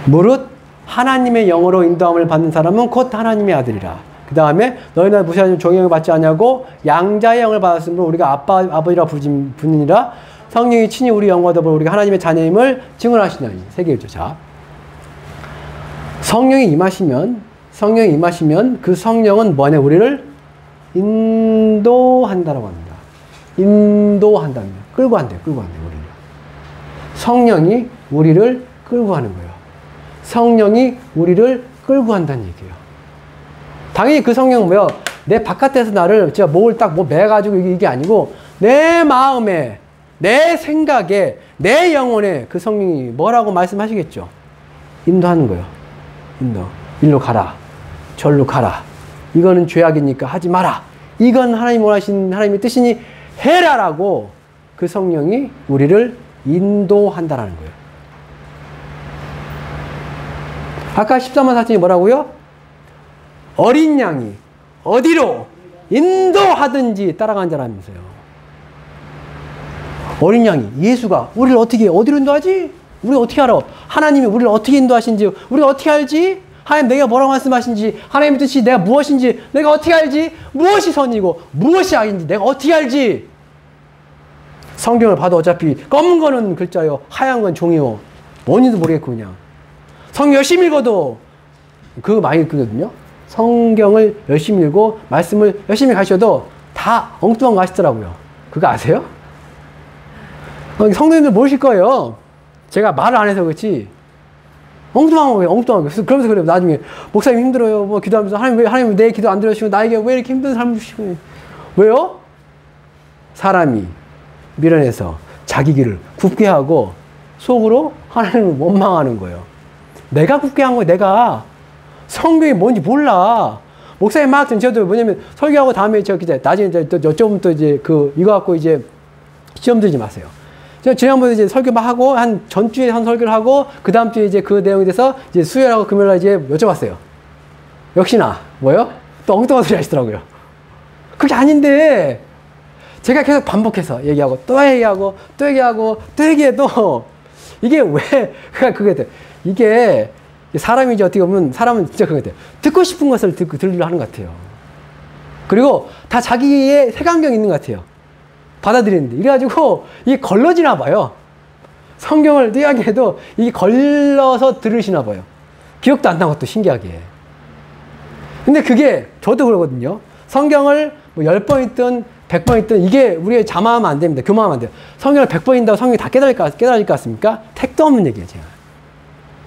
무릇 하나님의 영으로 인도함을 받는 사람은 곧 하나님의 아들이라. 그 다음에 너희는 무시하는 종의 영을 받지 않냐고 양자의 영을 받았으므로 우리가 아버지라 부르니라. 성령이 친히 우리 영과 더불어 우리가 하나님의 자녀임을 증언하시나니. 세 개죠. 자, 성령이 임하시면 그 성령은 뭐냐? 우리를 인도한다라고 합니다. 인도한다며. 끌고 간대요. 우리를. 성령이 우리를 끌고 가는 거예요. 성령이 우리를 끌고 간다는 얘기예요. 당연히 그 성령은 뭐예요? 내 바깥에서 나를 제가 목을 딱 매가지고 이게 아니고 내 마음에, 내 생각에, 내 영혼에 그 성령이 뭐라고 말씀하시겠죠? 인도하는 거예요. 인도. 일로 가라. 절로 가라. 이거는 죄악이니까 하지 마라. 이건 하나님 원하신 하나님의 뜻이니 해라라고 그 성령이 우리를 인도한다라는 거예요. 아까 13만 4천이 뭐라고요? 어린 양이 어디로 인도하든지 따라간 자라면서요. 어린 양이 예수가 우리를 어디로 인도하지? 우리 어떻게 알아? 하나님이 우리를 어떻게 인도하신지 우리가 어떻게 알지? 하나님 내가 뭐라고 말씀하신지 하나님의 뜻이 내가 무엇인지 내가 어떻게 알지? 무엇이 선이고 무엇이 악인지 내가 어떻게 알지? 성경을 봐도 어차피 검은 거는 글자요 하얀 건 종이요 뭔지도 모르겠고 그냥 성경 열심히 읽어도 그거 많이 읽거든요. 성경을 열심히 읽고 말씀을 열심히 가셔도 다 엉뚱한 거 하시더라고요. 그거 아세요? 성도님들 모르실 거예요. 제가 말을 안 해서 그렇지 엉뚱한 거예요. 그러면서 그래요. 나중에 목사님 힘들어요. 뭐 기도하면서 하나님 내 기도 안 들어주시고 나에게 왜 이렇게 힘든 삶을 주시고 왜요? 사람이 미련해서 자기 길을 굽게 하고 속으로 하나님을 원망하는 거예요. 내가 굽게 한 거예요. 내가 성경이 뭔지 몰라. 목사님 막 저도 뭐냐면 설교하고 다음에 나중에 또 여쭤보면 또 이제 이거 갖고 이제 시험 들지 마세요. 제가 지난번에 이제 설교 막 하고 한 전주에 한 설교를 하고 그 다음 주에 이제 그 내용에 대해서 이제 수요일하고 금요일날 이제 여쭤봤어요. 역시나 뭐요? 또 엉뚱한 소리 하시더라고요. 그게 아닌데 제가 계속 반복해서 얘기하고 또 얘기하고 또 얘기하고 또 얘기해도 이게 왜 그게 이게 사람이 이제 어떻게 보면 사람은 진짜 그런 것 같아요. 듣고 싶은 것을 들으려 하는 것 같아요. 그리고 다 자기의 색안경이 있는 것 같아요. 받아들이는데. 이래가지고 이게 걸러지나 봐요. 성경을 이야기해도 이게 걸러서 들으시나 봐요. 기억도 안 나고 또 신기하게. 근데 그게 저도 그러거든요. 성경을 뭐 10번 있든 100번 있든 이게 우리가 자만하면 안 됩니다. 교만하면 안 돼요. 성경을 100번 읽는다고 성경이 다 깨달을 것 같습니까? 택도 없는 얘기예요, 제가.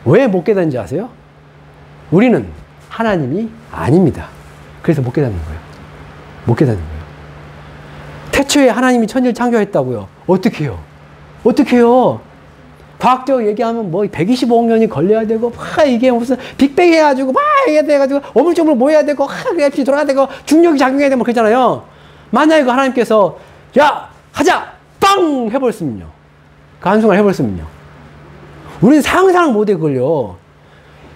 왜 못 깨닫는지 아세요? 우리는 하나님이 아닙니다. 그래서 못 깨닫는 거예요. 못 깨닫는 거예요. 태초에 하나님이 천지를 창조했다고요. 어떻게 해요? 어떻게 해요? 과학적으로 얘기하면 뭐 125억 년이 걸려야 되고 막 이게 무슨 빅뱅 해가지고 막 해야 돼가지고 어물쩡물 모여야 되고 그래프시 돌아야 되고 중력이 작용해야 되고 그러잖아요. 만약에 그 하나님께서 야 하자 빵 해버렸으면요. 그 한순간 해버렸으면요. 우리는 상상을 못해 그걸요.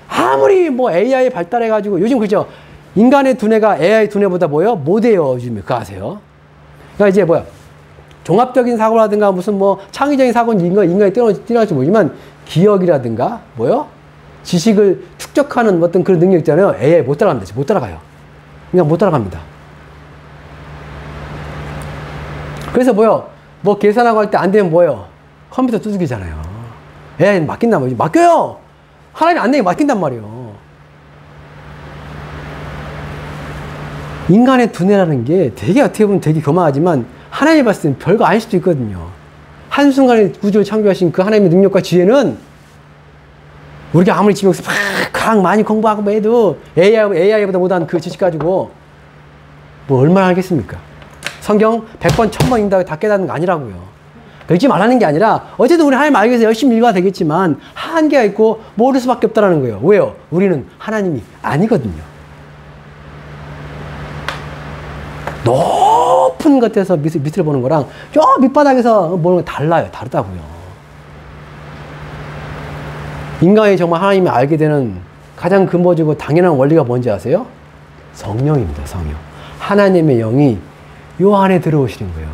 아무리 뭐 AI 발달해가지고 요즘 그죠? 인간의 두뇌가 AI 두뇌보다 뭐요? 못해요 요즘에. 그거 아세요? 그러니까 이제 뭐야? 종합적인 사고라든가 무슨 뭐 창의적인 사고는 인간이 뛰어날지 모르지만 기억이라든가 뭐요? 지식을 축적하는 어떤 그런 능력 있잖아요. AI 못 따라갑니다. 못 따라가요. 그냥 못 따라갑니다. 그래서 뭐요? 뭐 계산하고 할 때 안 되면 뭐요? 컴퓨터 두들기잖아요. AI는 맡긴단 말이죠. 맡겨요! 하나님이 안 되게 맡긴단 말이에요. 인간의 두뇌라는 게 되게 어떻게 보면 되게 교만하지만 하나님이 봤을 때는 별거 아닐 수도 있거든요. 한순간에 구조를 창조하신 그 하나님의 능력과 지혜는 우리가 아무리 집에 여기서 막 많이 공부하고 뭐 해도 AI보다 못한 그 지식 가지고 뭐 얼마나 알겠습니까? 성경 100번, 1000번 읽는다고 다 깨닫는 거 아니라고요. 읽지 말라는 게 아니라 어쨌든 우리 하나님 알기 위해서 열심히 읽어야 되겠지만 한계가 있고 모를 수밖에 없다는 거예요. 왜요? 우리는 하나님이 아니거든요. 높은 것에서 밑을 보는 거랑 저 밑바닥에서 보는 거 다르다고요. 인간이 정말 하나님이 알게 되는 가장 근본적이고 당연한 원리가 뭔지 아세요? 성령입니다. 성령. 하나님의 영이 요 안에 들어오시는 거예요.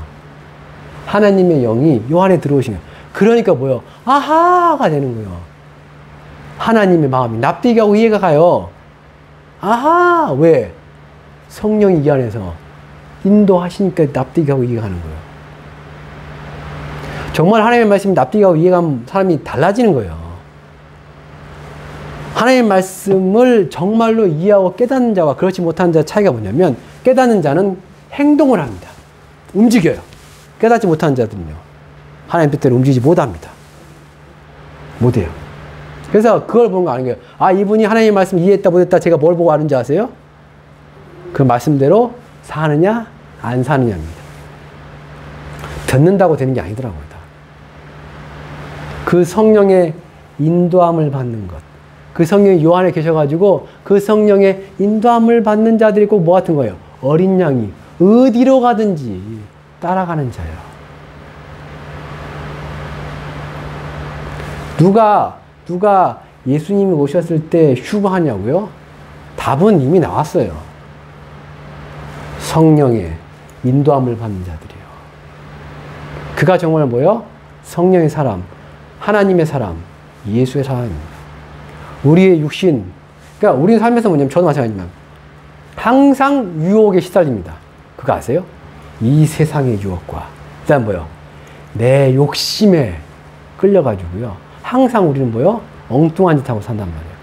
하나님의 영이 요 안에 들어오시는 거예요. 그러니까 뭐요? 아하가 되는 거예요. 하나님의 마음이 납득이 가고 이해가 가요. 아하, 왜? 성령이 이 안에서 인도하시니까 납득이 가고 이해가 가는 거예요. 정말 하나님의 말씀이 납득이 가고 이해가 가면 사람이 달라지는 거예요. 하나님의 말씀을 정말로 이해하고 깨닫는 자와 그렇지 못하는 자의 차이가 뭐냐면, 깨닫는 자는 행동을 합니다. 움직여요. 깨닫지 못하는 자들은요, 하나님 뜻대로 움직이지 못합니다. 못해요. 그래서 그걸 보는 거 아닌 거예요. 아, 이분이 하나님의 말씀 이해했다 못했다 제가 뭘 보고 아는지 아세요? 그 말씀대로 사느냐 안 사느냐입니다. 듣는다고 되는 게 아니더라고요. 그 성령의 인도함을 받는 것, 그 성령이 요 안에 계셔가지고 그 성령의 인도함을 받는 자들이 꼭 뭐 같은 거예요? 어린 양이 어디로 가든지 따라가는 자예요. 누가 예수님이 오셨을 때 휴거하냐고요? 답은 이미 나왔어요. 성령의 인도함을 받는 자들이에요. 그가 정말 뭐요? 성령의 사람, 하나님의 사람, 예수의 사람입니다. 우리의 육신, 그러니까 우리는 삶에서 뭐냐면, 저도 마찬가지지만 항상 유혹에 시달립니다. 그거 아세요? 이 세상의 유혹과, 그 다음 뭐요? 내 욕심에 끌려가지고요, 항상 우리는 뭐요? 엉뚱한 짓 하고 산단 말이에요.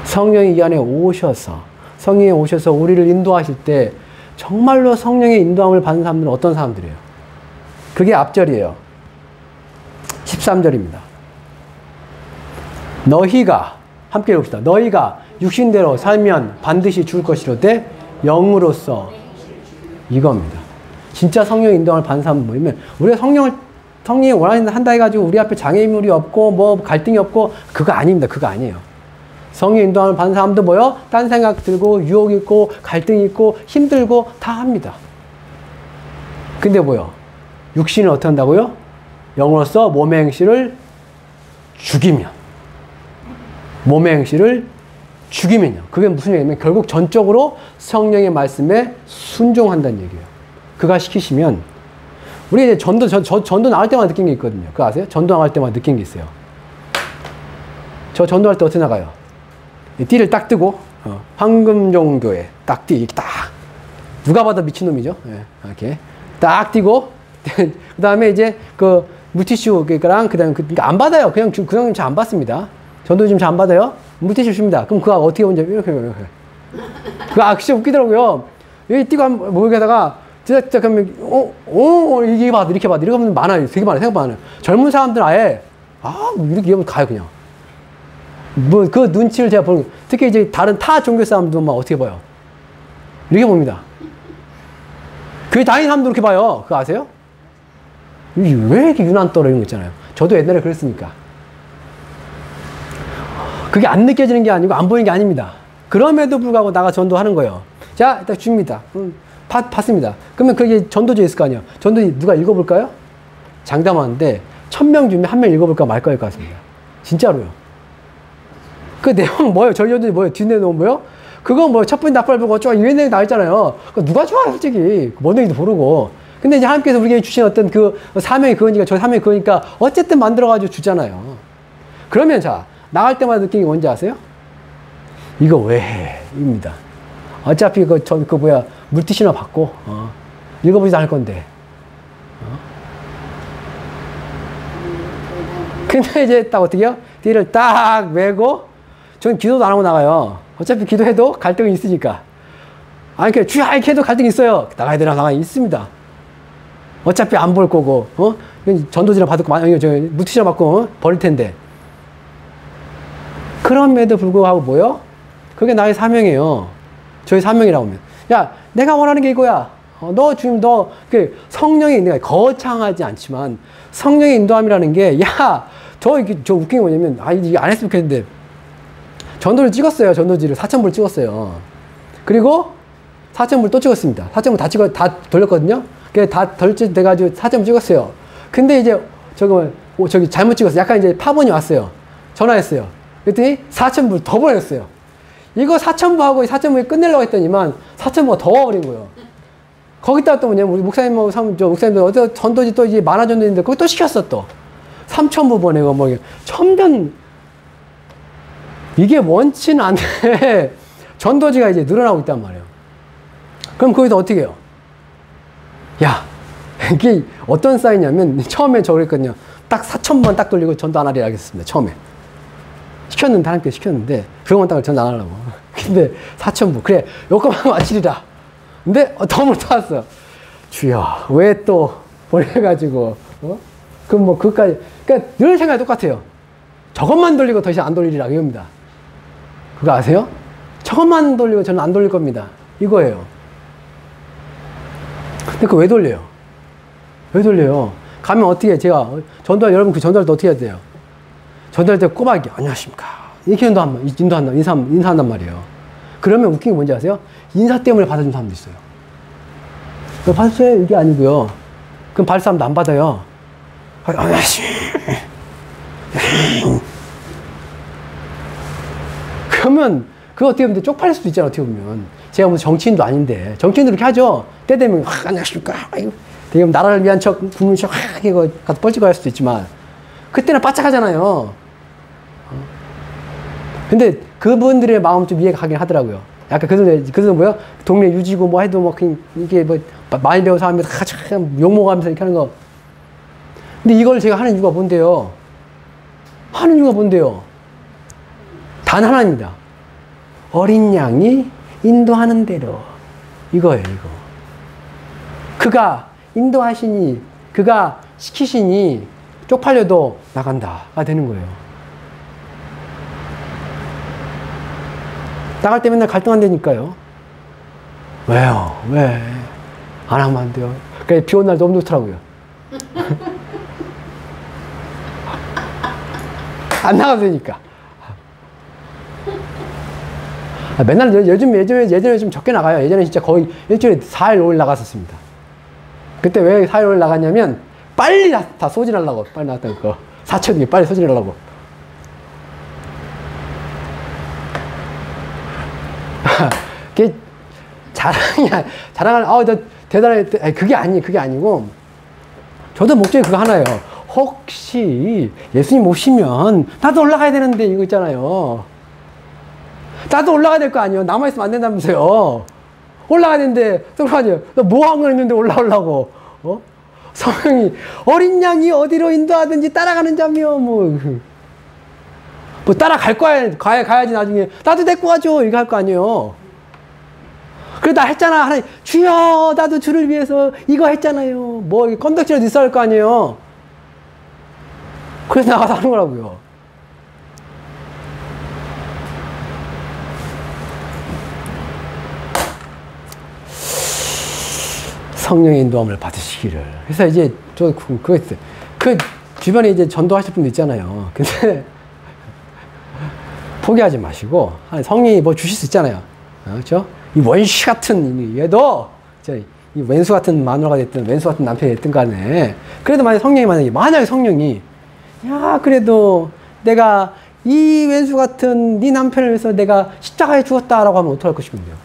성령이 이 안에 오셔서, 성령이 오셔서 우리를 인도하실 때 정말로 성령의 인도함을 받는 사람들은 어떤 사람들이에요? 그게 앞절이에요. 13절입니다. 너희가, 함께 읽읍시다. 너희가 육신대로 살면 반드시 죽을 것이로되 영으로서, 이겁니다. 진짜 성령의 인도함을 받는 사람은 뭐냐면, 우리가 성령이 원하는 한다 해가지고 우리 앞에 장애물이 없고 뭐 갈등이 없고, 그거 아닙니다. 그거 아니에요. 성령의 인도함을 받는 사람도 뭐요? 딴 생각 들고 유혹 있고 갈등 있고 힘들고 다 합니다. 근데 뭐요? 육신을 어떻게 한다고요? 영으로서 몸의 행실을 죽이면, 몸의 행실을 죽이면요. 그게 무슨 얘기냐면 결국 전적으로 성령의 말씀에 순종한다는 얘기예요. 그가 시키시면, 우리 이제 전도 나갈 때마다 느낀 게 있거든요. 그거 아세요? 전도 나갈 때마다 느낀 게 있어요. 저 전도할 때 어떻게 나가요? 띠를 딱 뜨고, 황금종교에 딱 띠, 이렇게 딱. 누가 봐도 미친놈이죠. 예, 이렇게. 딱 띄고, 그 다음에 이제 그 물티슈랑 그 다음에 안 받아요. 그냥 잘 안 받습니다. 전도 지금 잘 안 받아요. 물티슈 줍니다. 그럼 그거 어떻게 오는지 이렇게. 그거 진짜 웃기더라고요. 여기 띄고 모이게 하다가 진짜 그러면 이게 봐, 이렇게 봐, 이렇게 하면 많아요. 되게 많아요. 생각 많아요. 젊은 사람들 아예 이렇게 하면 가요 그냥. 뭐 그 눈치를 제가 보는, 특히 이제 다른 타 종교 사람들도 막 어떻게 봐요? 이렇게 봅니다. 교회 다니는 사람도 이렇게 봐요. 그거 아세요? 왜 이렇게 유난 떨어 이런 거 있잖아요. 저도 옛날에 그랬으니까. 그게 안 느껴지는 게 아니고 안 보이는 게 아닙니다. 그럼에도 불구하고 나가 전도하는 거예요. 자, 일단 줍니다. 받습니다. 그러면 그게 전도지 있을 거 아니에요. 전도지 누가 읽어볼까요? 장담하는데 1000명 주면 1명 읽어볼까 말까 할 것 같습니다. 진짜로요. 그 내용 뭐예요? 저희 전도지 뭐예요? 뒷내용 뭐예요? 그거 뭐 첫 번째 납발 보고 쫙 이런 내용 나있잖아요. 누가 좋아요, 솔직히. 뭔 얘기도 모르고. 근데 이제 하나님께서 우리에게 주신 어떤 그 사명이 그거니까, 저 사명이 그거니까 어쨌든 만들어가지고 주잖아요. 그러면 자, 나갈 때마다 느낀 게 뭔지 아세요? 이거 왜 해? 입니다. 어차피 물티슈나 받고, 읽어보지도 않을 건데. 근데 이제 딱 어떻게 해요? 띠를 딱 메고, 전 기도도 안 하고 나가요. 어차피 기도해도 갈등이 있으니까. 이렇게 주야 이렇게 해도 갈등이 있어요. 나가야 되나 상황이 있습니다. 어차피 안 볼 거고, 전도지를 받고, 물티슈를 받고, 버릴 텐데. 그럼에도 불구하고 뭐요? 그게 나의 사명이에요. 저희 사명이라고 하면. 야, 내가 원하는 게 이거야. 성령이, 내가 거창하지 않지만, 성령의 인도함이라는 게, 저 웃긴 게 뭐냐면, 이게 안 했으면 좋겠는데, 전도를 찍었어요. 전도지를 4000불 찍었어요. 그리고 4000불 또 찍었습니다. 4000불 다 돌렸거든요. 그게 다 덜돼가지고 4000불 찍었어요. 근데 이제 저기 잘못 찍었어요. 약간 이제 파본이 왔어요. 전화했어요. 그랬더니 4000불 더 보냈어요. 이거 4000부하고 4000부에 끝내려고 했더니만 4000부가 더 와버린 거예요. 거기다가 또 뭐냐면 우리 목사님들 어디 전도지 또 이제 만화 전도인데 거기 또 시켰어 또. 3000부 보내고 뭐 천변 이게 원치는 않는데 전도지가 이제 늘어나고 있단 말이에요. 그럼 거기서 어떻게 해요? 야, 이게 어떤 사인이냐면 처음에 저 그랬거든요. 딱 4,000번 딱 돌리고 전도 안 하리라 하겠습니다. 처음에. 시켰는데, 하나님께 시켰는데, 그것만 딱 전도 안 하려고. 근데 4,000부. 그래, 요것만 마치리라. 근데 덤을 떠왔어. 주여, 왜 또 보내가지고, 그럼 뭐, 그까지. 그러니까 늘 생각이 똑같아요. 저것만 돌리고 더 이상 안 돌리리라. 이겁니다. 그거 아세요? 저것만 돌리고 저는 안 돌릴 겁니다. 이거예요. 근데 그거 왜 돌려요? 왜 돌려요? 가면 어떻게, 제가, 전도할, 여러분 그 전도할 때 어떻게 해야 돼요? 전도할 때 꼬박이, 안녕하십니까. 이렇게 인사한단 말이에요. 그러면 웃긴 게 뭔지 아세요? 인사 때문에 받아준 사람도 있어요. 받으세요? 이게 아니고요. 그럼 받을 사람도 안 받아요. 그러면, 그거 어떻게 보면 쪽팔릴 수도 있잖아, 어떻게 보면. 제가 무슨 정치인도 아닌데. 정치인도 이렇게 하죠? 때 되면, 안녕하십니까. 되게 나라를 위한 척, 국민 척, 이거 가서 뻘찍어 할 수도 있지만, 그때는 바짝하잖아요. 근데 그분들의 마음 좀 이해가 가긴 하더라고요. 약간 그래서 뭐야? 동네 유지고 뭐 해도 뭐, 이게 뭐, 많이 배운 사람이 참 욕먹으면서 이렇게 하는 거. 근데 이걸 제가 하는 이유가 뭔데요? 하는 이유가 뭔데요? 단 하나입니다. 어린 양이 인도하는 대로. 이거예요, 이거. 그가 인도하시니, 그가 시키시니, 쪽팔려도 나간다가 되는 거예요. 나갈 때 맨날 갈등한다니까요. 왜요? 왜? 안 하면 안 돼요. 그러니까 비 오는 날 너무 좋더라고요. 안 나가도 되니까. 맨날 예전에 좀 적게 나가요. 예전에 진짜 거의 일주일에 4일, 5일 나갔었습니다. 그때 왜 4일, 5일 나갔냐면 빨리 다 소진하려고. 빨리 나갔다는 거. 4천 뒤에 빨리 소진하려고. 그게 자랑을, 너 대단해. 아니, 그게 아니고, 저도 목적이 그거 하나예요. 혹시 예수님 오시면 나도 올라가야 되는데, 이거 있잖아요. 나도 올라가야 될 거 아니에요. 남아있으면 안 된다면서요. 올라가야 되는데, 아니에요. 너 뭐 한 거 있는데 올라오려고. 성령이 어린 양이 어디로 인도하든지 따라가는 자며, 뭐 따라갈 거야. 가야지 나중에. 나도 데리고 가죠. 이거 할 거 아니에요. 그래, 나 했잖아. 하나님, 주여, 나도 주를 위해서 이거 했잖아요. 뭐, 건덕지라도 있어야 할 거 아니에요. 그래서 나가서 하는 거라고요. 성령의 인도함을 받으시기를. 그래서 이제, 그거 있어요. 그 주변에 이제 전도하실 분도 있잖아요. 근데, 포기하지 마시고, 성령이 뭐 주실 수 있잖아요. 그렇죠? 이 원시 같은 얘도, 이 왼수 같은 마누라가 됐든, 왼수 같은 남편이 됐든 간에, 그래도 만약에 성령이, 야, 그래도 내가 이 왼수 같은 네 남편을 위해서 내가 십자가에 죽었다라고 하면 어떡할 것이군요.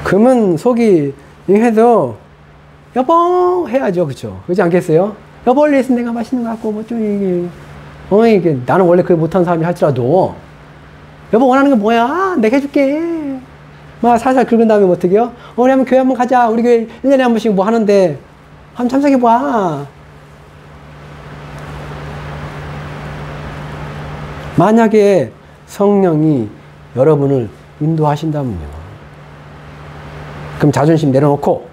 그러면 속이 해도 여보 해야죠. 그죠? 그렇지 않겠어요? 여보를 위해서 내가 맛있는 거 갖고 뭐 좀 이게 나는 원래 그걸 못하는 사람이 할지라도 여보 원하는 게 뭐야? 내가 해줄게. 막 살살 긁은 다음에 뭐 어떻게 해요? 우리 한번 교회 한번 가자. 우리 교회 1년에 한 번씩 뭐 하는데 한번 참석해봐. 만약에 성령이 여러분을 인도하신다면요. 그럼 자존심 내려놓고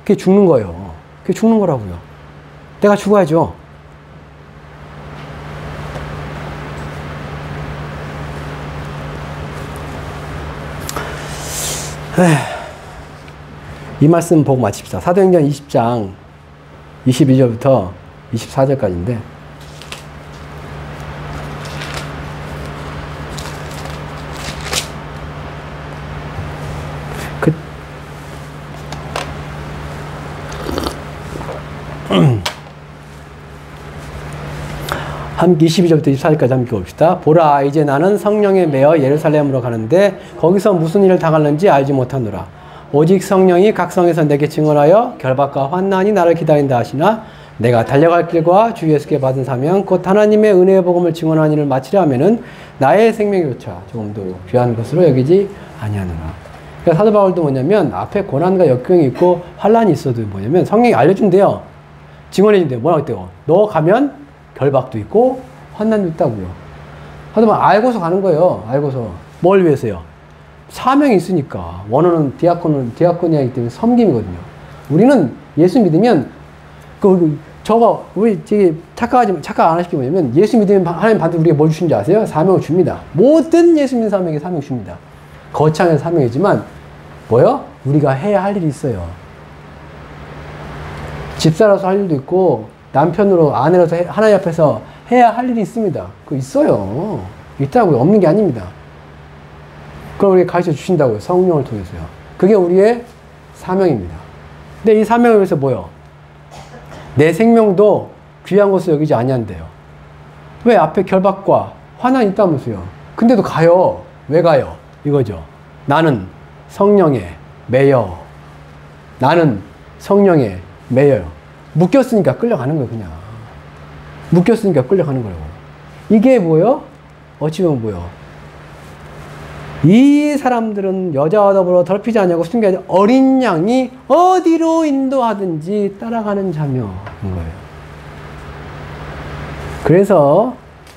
그게 죽는 거예요. 그게 죽는 거라고요. 내가 죽어야죠. 이 말씀 보고 마칩시다. 사도행전 20장 22절부터 24절까지인데 한 22절부터 24절까지 함께 봅시다. 보라, 이제 나는 성령에 매어 예루살렘으로 가는데 거기서 무슨 일을 당할는지 알지 못하노라. 오직 성령이 각 성에서 내게 증언하여 결박과 환난이 나를 기다린다 하시나 내가 달려갈 길과 주 예수께 받은 사명 곧 하나님의 은혜의 복음을 증언하는 일을 마치려 하면은 나의 생명조차 조금도 귀한 것으로 여기지 아니하노라. 그러니까 사도 바울도 뭐냐면 앞에 고난과 역경이 있고 환란이 있어도 뭐냐면 성령이 알려준대요. 증언해준대요. 뭐라고 했대요? 너 가면 결박도 있고 환난도 있다고요. 사도 바울 알고서 가는 거예요. 알고서. 뭘 위해서요? 사명이 있으니까. 원어는 디아코니아이기 때문에 섬김이거든요. 우리는 예수 믿으면 우리 되게 착각 안 하실 게 뭐냐면 예수 믿으면 하나님 반드시 우리에게 뭘 주신지 아세요? 사명을 줍니다. 모든 예수 믿는 사람에게 사명을 줍니다. 거창한 사명이지만 뭐요? 우리가 해야 할 일이 있어요. 집사로서 할 일도 있고 남편으로 아내로서 하나님 앞에서 해야 할 일이 있습니다. 그거 있어요. 있다고요. 없는 게 아닙니다. 그걸 우리에게 가르쳐 주신다고요. 성령을 통해서요. 그게 우리의 사명입니다. 근데 이 사명을 위해서 뭐요? 내 생명도 귀한 것을 여기지 아니한대요. 왜? 앞에 결박과 환난이 있다면서요. 근데도 가요. 왜 가요? 이거죠. 나는 성령에 매여. 나는 성령에 매여요. 묶였으니까 끌려가는 거예요, 그냥. 묶였으니까 끌려가는 거라고. 이게 뭐요? 어찌 보면 뭐요? 이 사람들은 여자와 더불어 더럽히지 않냐고 숨겨진 어린 양이 어디로 인도하든지 따라가는 자며인 거예요. 그래서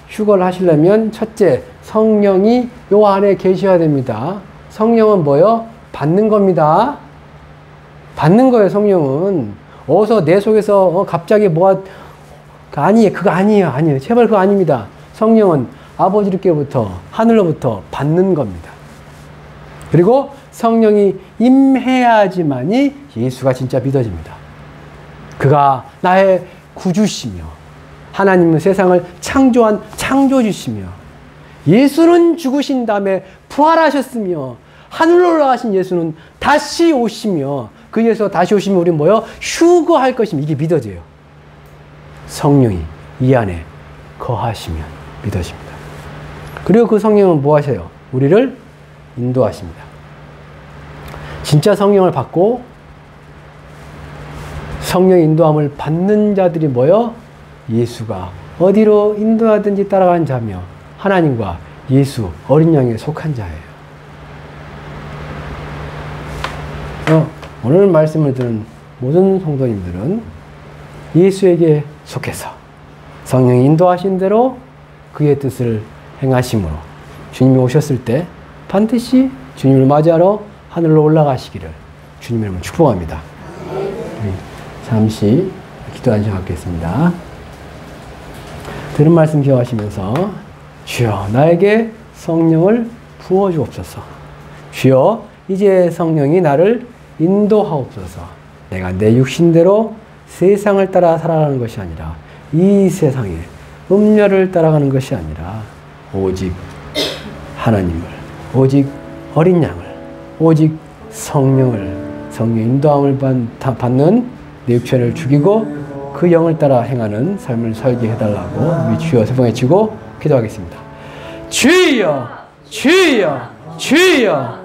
휴거를 하시려면 첫째, 성령이 요 안에 계셔야 됩니다. 성령은 뭐요? 받는 겁니다. 받는 거예요, 성령은. 어서 내 속에서 갑자기 아니에요. 그거 아니에요. 제발 그거 아닙니다. 성령은 아버지께로부터 하늘로부터 받는 겁니다. 그리고 성령이 임해야지만이 예수가 진짜 믿어집니다. 그가 나의 구주시며 하나님은 세상을 창조한 창조주시며 예수는 죽으신 다음에 부활하셨으며 하늘로 올라가신 예수는 다시 오시며 그 예수가 다시 오시면 우리는 뭐요? 휴거할 것이며 이게 믿어져요. 성령이 이 안에 거하시면 믿어집니다. 그리고 그 성령은 뭐 하셔요? 우리를 인도하십니다. 진짜 성령을 받고 성령의 인도함을 받는 자들이 뭐요? 예수가 어디로 인도하든지 따라가는 자며 하나님과 예수 어린 양에 속한 자예요. 오늘 말씀을 들은 모든 성도님들은 예수에게 속해서 성령이 인도하신 대로 그의 뜻을 행하심으로 주님이 오셨을 때 반드시 주님을 맞이하러 하늘로 올라가시기를 주님의 이름으로 축복합니다. 우리 잠시 기도한 시간 갖겠습니다. 들은 말씀 기억하시면서 주여 나에게 성령을 부어주옵소서. 주여 이제 성령이 나를 인도하옵소서. 내가 내 육신대로 세상을 따라 살아가는 것이 아니라 이 세상의 음료를 따라가는 것이 아니라 오직 하나님을, 오직 어린 양을, 오직 성령의 인도함을 받는 내 육체를 죽이고 그 영을 따라 행하는 삶을 살게 해달라고 우리 주여 세 번 외치고 기도하겠습니다. 주여, 주여, 주여.